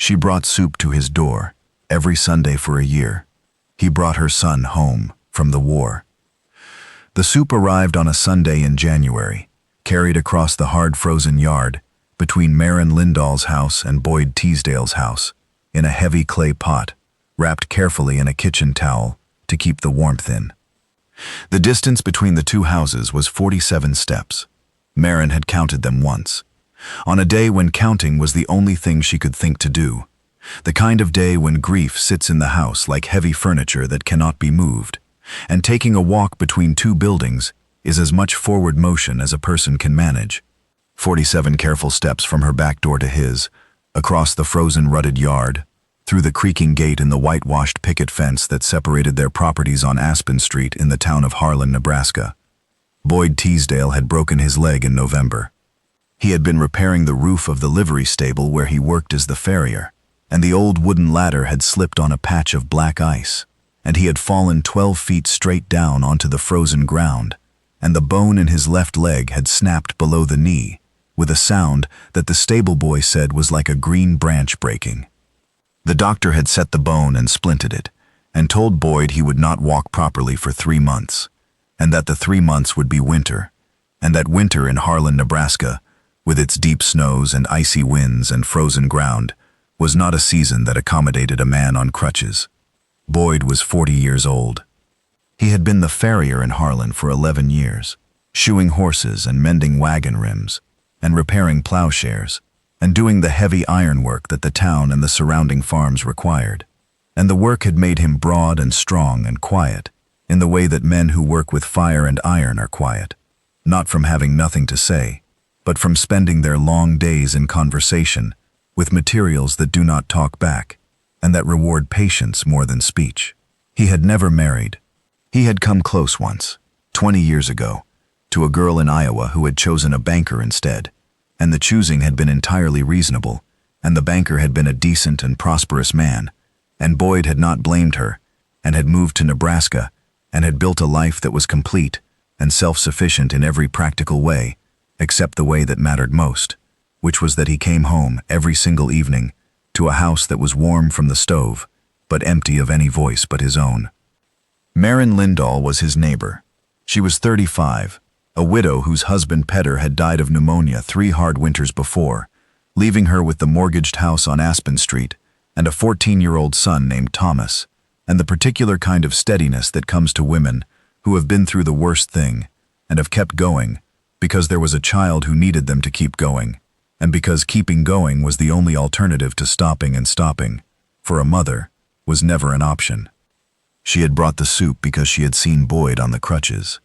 She brought soup to his door every Sunday for a year. He brought her son home from the war. The soup arrived on a Sunday in January, carried across the hard frozen yard between Maren Lindahl's house and Boyd Teasdale's house, in a heavy clay pot, wrapped carefully in a kitchen towel to keep the warmth in. The distance between the two houses was 47 steps. Maren had counted them once, on a day when counting was the only thing she could think to do, the kind of day when grief sits in the house like heavy furniture that cannot be moved, and taking a walk between two buildings is as much forward motion as a person can manage. 47 careful steps from her back door to his, across the frozen rutted yard, through the creaking gate in the whitewashed picket fence that separated their properties on Aspen Street in the town of Heartland, Nebraska. Boyd Teasdale had broken his leg in November. He had been repairing the roof of the livery stable where he worked as the farrier, and the old wooden ladder had slipped on a patch of black ice, and he had fallen 12 feet straight down onto the frozen ground, and the bone in his left leg had snapped below the knee, with a sound that the stable boy said was like a green branch breaking. The doctor had set the bone and splinted it, and told Boyd he would not walk properly for 3 months, and that the 3 months would be winter, and that winter in Heartland, Nebraska, with its deep snows and icy winds and frozen ground, was not a season that accommodated a man on crutches. Boyd was 40 years old. He had been the farrier in Heartland for 11 years, shoeing horses and mending wagon rims, and repairing plowshares, and doing the heavy ironwork that the town and the surrounding farms required. And the work had made him broad and strong and quiet, in the way that men who work with fire and iron are quiet, not from having nothing to say, but from spending their long days in conversation with materials that do not talk back, and that reward patience more than speech. He had never married. He had come close once, 20 years ago, to a girl in Iowa who had chosen a banker instead, and the choosing had been entirely reasonable, and the banker had been a decent and prosperous man, and Boyd had not blamed her, and had moved to Nebraska, and had built a life that was complete and self-sufficient in every practical way, except the way that mattered most, which was that he came home every single evening to a house that was warm from the stove, but empty of any voice but his own. Maren Lindahl was his neighbor. She was 35, a widow whose husband Petter had died of pneumonia 3 hard winters before, leaving her with the mortgaged house on Aspen Street and a 14-year-old son named Thomas, and the particular kind of steadiness that comes to women who have been through the worst thing and have kept going because there was a child who needed them to keep going, and because keeping going was the only alternative to stopping, and stopping, for a mother, was never an option. She had brought the soup because she had seen Boyd on the crutches.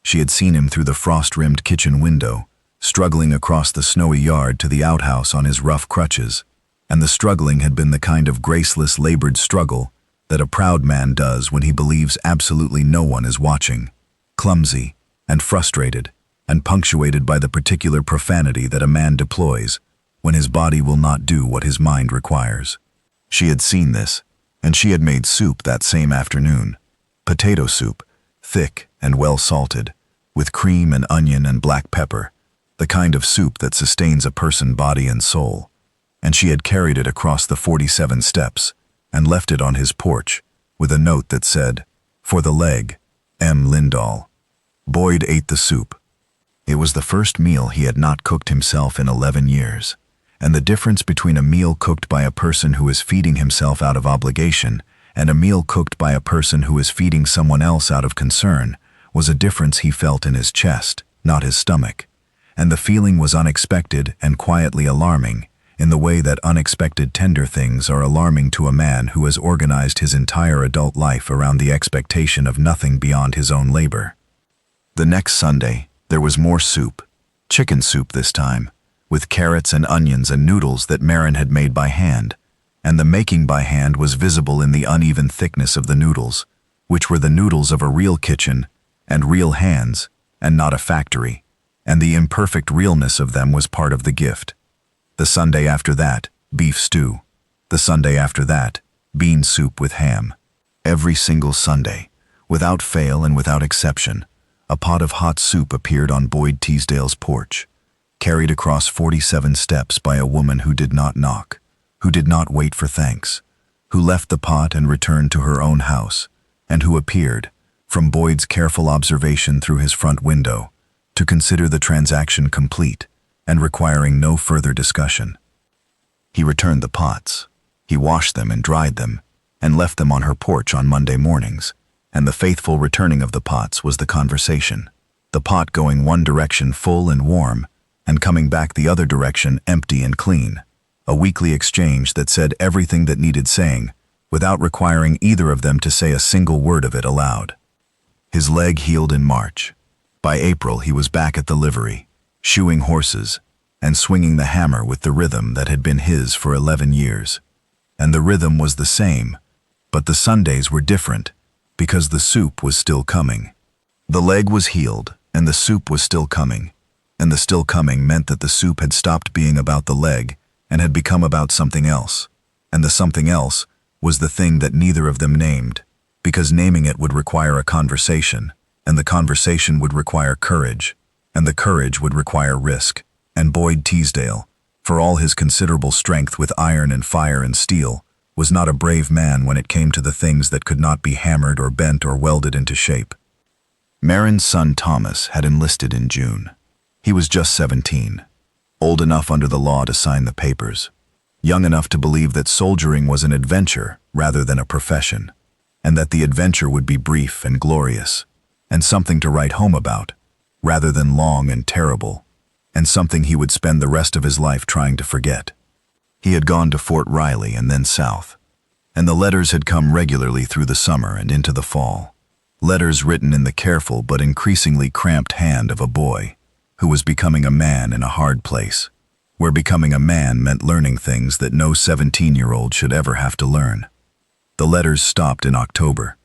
She had seen him through the frost-rimmed kitchen window, struggling across the snowy yard to the outhouse on his rough crutches, and the struggling had been the kind of graceless, labored struggle that a proud man does when he believes absolutely no one is watching, clumsy and frustrated, and punctuated by the particular profanity that a man deploys when his body will not do what his mind requires. She had seen this, and she had made soup that same afternoon, potato soup, thick and well salted, with cream and onion and black pepper, the kind of soup that sustains a person body and soul, and she had carried it across the 47 steps and left it on his porch with a note that said, "For the leg, M. Lindahl." Boyd ate the soup. It was the first meal he had not cooked himself in 11 years, and the difference between a meal cooked by a person who is feeding himself out of obligation and a meal cooked by a person who is feeding someone else out of concern was a difference he felt in his chest, not his stomach, and the feeling was unexpected and quietly alarming in the way that unexpected tender things are alarming to a man who has organized his entire adult life around the expectation of nothing beyond his own labor. The next Sunday, there was more soup, chicken soup this time, with carrots and onions and noodles that Maren had made by hand, and the making by hand was visible in the uneven thickness of the noodles, which were the noodles of a real kitchen and real hands, and not a factory, and the imperfect realness of them was part of the gift. The Sunday after that, beef stew. The Sunday after that, bean soup with ham. Every single Sunday, without fail and without exception, a pot of hot soup appeared on Boyd Teasdale's porch, carried across 47 steps by a woman who did not knock, who did not wait for thanks, who left the pot and returned to her own house, and who appeared, from Boyd's careful observation through his front window, to consider the transaction complete and requiring no further discussion. He returned the pots. He washed them and dried them, and left them on her porch on Monday mornings, and the faithful returning of the pots was the conversation, the pot going one direction full and warm, and coming back the other direction empty and clean, a weekly exchange that said everything that needed saying, without requiring either of them to say a single word of it aloud. His leg healed in March. By April he was back at the livery, shoeing horses, and swinging the hammer with the rhythm that had been his for 11 years. And the rhythm was the same, but the Sundays were different, because the soup was still coming. The leg was healed, and the soup was still coming, and the still coming meant that the soup had stopped being about the leg and had become about something else, and the something else was the thing that neither of them named, because naming it would require a conversation, and the conversation would require courage, and the courage would require risk. And Boyd Teasdale, for all his considerable strength with iron and fire and steel, was not a brave man when it came to the things that could not be hammered or bent or welded into shape. Marin's son Thomas had enlisted in June. He was just 17, old enough under the law to sign the papers, young enough to believe that soldiering was an adventure rather than a profession, and that the adventure would be brief and glorious, and something to write home about, rather than long and terrible, and something he would spend the rest of his life trying to forget. He had gone to Fort Riley and then south, and the letters had come regularly through the summer and into the fall, letters written in the careful but increasingly cramped hand of a boy who was becoming a man in a hard place, where becoming a man meant learning things that no 17-year-old should ever have to learn. The letters stopped in October.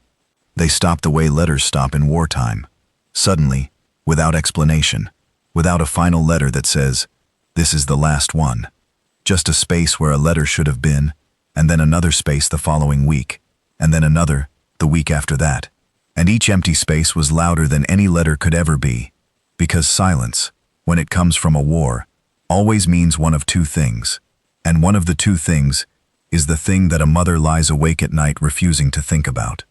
They stopped the way letters stop in wartime, suddenly, without explanation, without a final letter that says, "This is the last one." Just a space where a letter should have been, and then another space the following week, and then another the week after that. And each empty space was louder than any letter could ever be, because silence, when it comes from a war, always means one of two things, and one of the two things is the thing that a mother lies awake at night refusing to think about.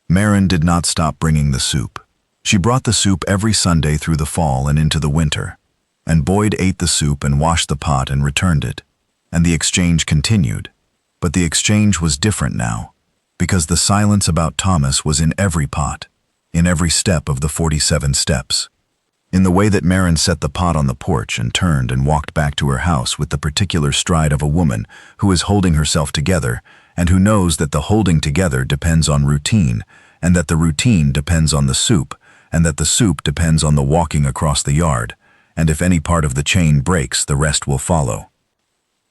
Marin did not stop bringing the soup. She brought the soup every Sunday through the fall and into the winter, and Boyd ate the soup and washed the pot and returned it, and the exchange continued. But the exchange was different now, because the silence about Thomas was in every pot, in every step of the 47 steps. In the way that Marin set the pot on the porch and turned and walked back to her house with the particular stride of a woman who is holding herself together and who knows that the holding together depends on routine, and that the routine depends on the soup, and that the soup depends on the walking across the yard, and if any part of the chain breaks, the rest will follow.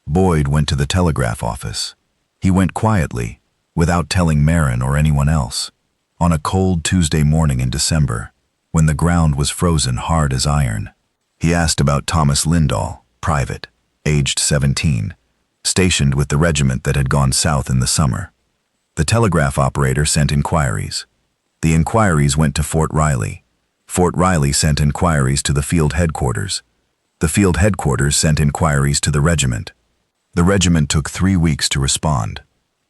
Boyd went to the telegraph office. He went quietly, without telling Marin or anyone else, on a cold Tuesday morning in December, when the ground was frozen hard as iron. He asked about Thomas Lindahl, private, aged 17, stationed with the regiment that had gone south in the summer. The telegraph operator sent inquiries. The inquiries went to Fort Riley. Fort Riley sent inquiries to the field headquarters. The field headquarters sent inquiries to the regiment. The regiment took 3 weeks to respond,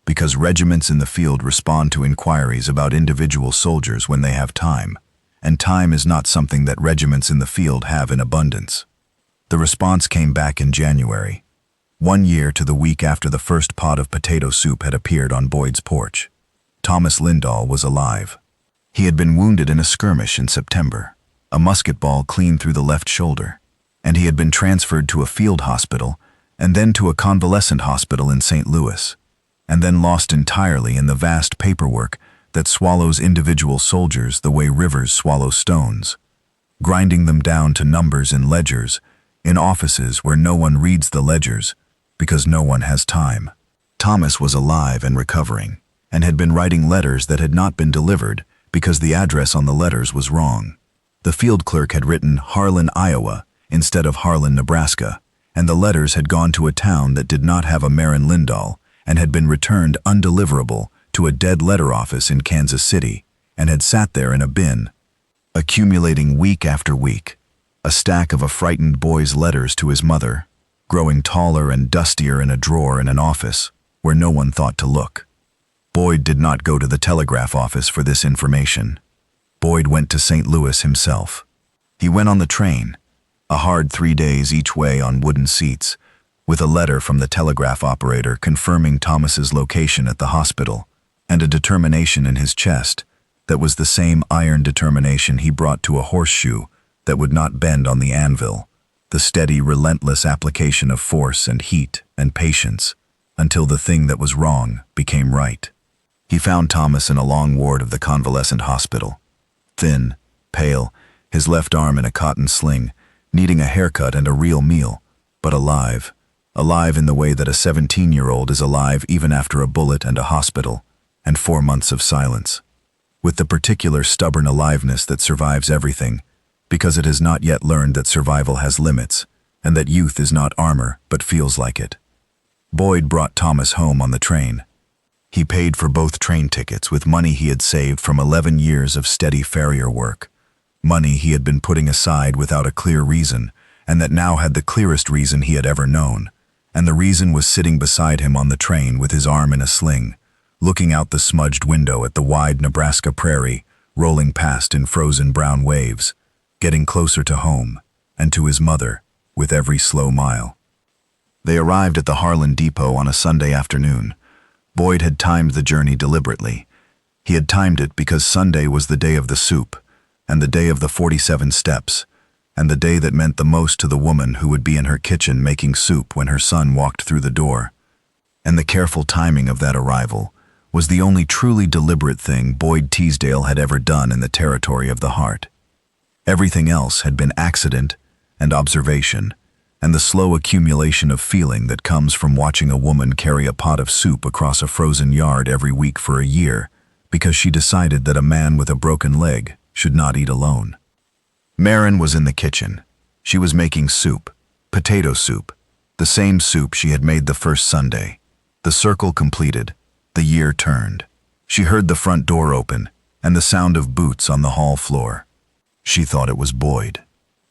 because regiments in the field respond to inquiries about individual soldiers when they have time, and time is not something that regiments in the field have in abundance. The response came back in January, 1 year to the week after the first pot of potato soup had appeared on Boyd's porch. Thomas Lindahl was alive. He had been wounded in a skirmish in September, a musket ball clean through the left shoulder, and he had been transferred to a field hospital and then to a convalescent hospital in St. Louis, and then lost entirely in the vast paperwork that swallows individual soldiers the way rivers swallow stones, grinding them down to numbers in ledgers, in offices where no one reads the ledgers because no one has time. Thomas was alive and recovering, and had been writing letters that had not been delivered because the address on the letters was wrong. The field clerk had written Harlan, Iowa, instead of Harlan, Nebraska, and the letters had gone to a town that did not have a Marin Lindahl and had been returned undeliverable to a dead letter office in Kansas City and had sat there in a bin, accumulating week after week, a stack of a frightened boy's letters to his mother, growing taller and dustier in a drawer in an office where no one thought to look. Boyd did not go to the telegraph office for this information. Boyd went to St. Louis himself. He went on the train, a hard 3 days each way on wooden seats, with a letter from the telegraph operator confirming Thomas's location at the hospital, and a determination in his chest that was the same iron determination he brought to a horseshoe that would not bend on the anvil, the steady, relentless application of force and heat and patience until the thing that was wrong became right. He found Thomas in a long ward of the convalescent hospital, thin, pale, his left arm in a cotton sling, needing a haircut and a real meal, but alive in the way that a 17-year-old is alive even after a bullet and a hospital, and 4 months of silence, with the particular stubborn aliveness that survives everything, because it has not yet learned that survival has limits, and that youth is not armor but feels like it. Boyd brought Thomas home on the train. He paid for both train tickets with money he had saved from 11 years of steady Farrier work, money he had been putting aside without a clear reason, and that now had the clearest reason he had ever known, and the reason was sitting beside him on the train with his arm in a sling, looking out the smudged window at the wide Nebraska prairie, rolling past in frozen brown waves, getting closer to home, and to his mother, with every slow mile. They arrived at the Heartland depot on a Sunday afternoon. Boyd had timed the journey deliberately. He had timed it because Sunday was the day of the soup, and the day of the 47 steps, and the day that meant the most to the woman who would be in her kitchen making soup when her son walked through the door. And the careful timing of that arrival was the only truly deliberate thing Boyd Teasdale had ever done in the territory of the heart. Everything else had been accident and observation, and the slow accumulation of feeling that comes from watching a woman carry a pot of soup across a frozen yard every week for a year because she decided that a man with a broken leg should not eat alone. Marin was in the kitchen. She was making soup, potato soup, the same soup she had made the first Sunday. The circle completed, the year turned. She heard the front door open and the sound of boots on the hall floor. She thought it was Boyd,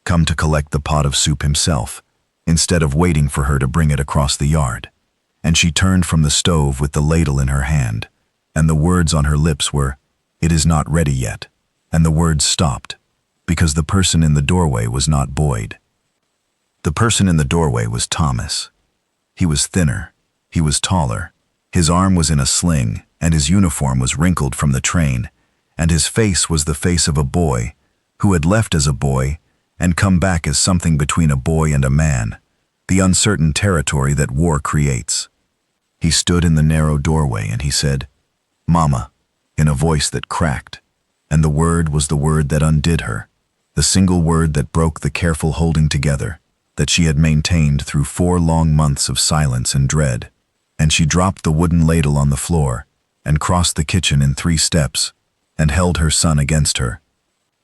come to collect the pot of soup himself, instead of waiting for her to bring it across the yard. And she turned from the stove with the ladle in her hand, and the words on her lips were, "It is not ready yet," and the words stopped, because the person in the doorway was not Boyd. The person in the doorway was Thomas. He was thinner, he was taller, his arm was in a sling, and his uniform was wrinkled from the train, and his face was the face of a boy who had left as a boy and come back as something between a boy and a man, the uncertain territory that war creates. He stood in the narrow doorway and he said, "Mama," in a voice that cracked, and the word was the word that undid her, the single word that broke the careful holding together that she had maintained through 4 long months of silence and dread, and she dropped the wooden ladle on the floor and crossed the kitchen in 3 steps and held her son against her.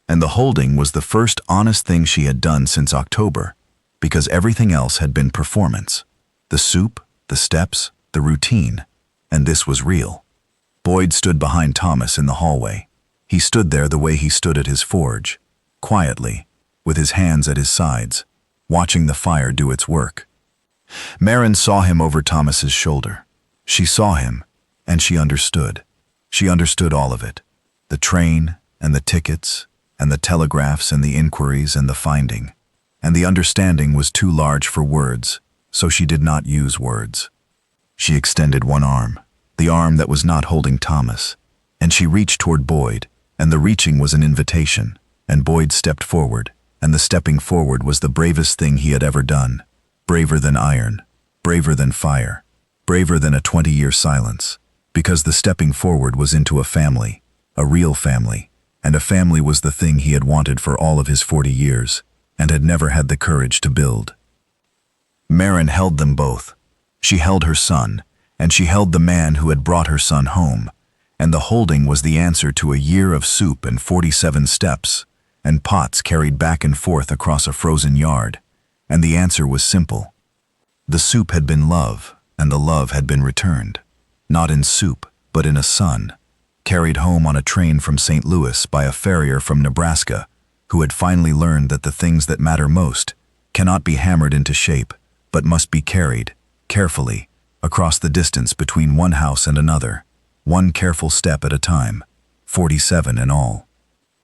And the holding was the first honest thing she had done since October, because everything else had been performance. The soup, the steps, the routine, and this was real. Boyd stood behind Thomas in the hallway. He stood there the way he stood at his forge, quietly, with his hands at his sides, watching the fire do its work. Marin saw him over Thomas's shoulder. She saw him, and she understood. She understood all of it, the train and the tickets and the telegraphs and the inquiries and the finding. And the understanding was too large for words, so she did not use words. She extended one arm, the arm that was not holding Thomas, and she reached toward Boyd, and the reaching was an invitation, and Boyd stepped forward, and the stepping forward was the bravest thing he had ever done, braver than iron, braver than fire, braver than a 20-year silence, because the stepping forward was into a family, a real family, and a family was the thing he had wanted for all of his 40 years, and had never had the courage to build. Marin held them both. She held her son, and she held the man who had brought her son home, and the holding was the answer to a year of soup and 47 steps, and pots carried back and forth across a frozen yard, and the answer was simple. The soup had been love, and the love had been returned, not in soup, but in a son, carried home on a train from St. Louis by a farrier from Nebraska, who had finally learned that the things that matter most cannot be hammered into shape, but must be carried, carefully, across the distance between one house and another, one careful step at a time, 47 in all.